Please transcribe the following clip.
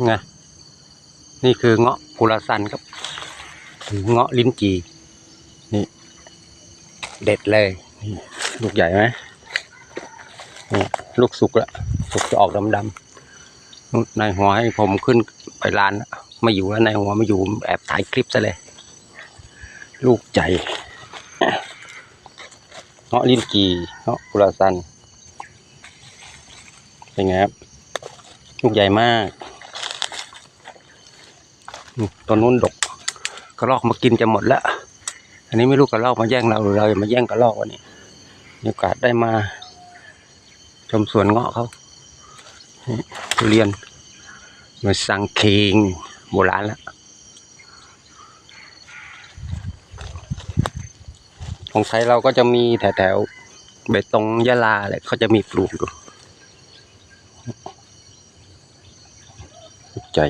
ไงนี่คือเงาะกุลาซันครับเงาะลิ้นจี่นี่เด็ดเลยนี่ลูกใหญ่ไหมนี่ลูกสุกแล้วสุกจะออกดำๆนายหัวให้ผมขึ้นไปร้านไม่อยู่แล้วนายหัวไม่อยู่แอบถ่ายคลิปซะเลยลูกใหญ่เงาะลิ้นจี่เงาะกุลาซันเป็นไงครับลูกใหญ่มากตัวนู้นดกกระรอกมากินจะหมดแล้วอันนี้ไม่รู้กระรอกมาแย่งเราหรือเราจะมาแย่งกระรอกวันนี้มีโอกาสได้มาชมสวนเงาะเขาทุเรียนมาสังเคงโบราณแล้วของไทยเราก็จะมีแถวเบตงยะลาอะไรเขาจะมีปลูกอยู่ใจ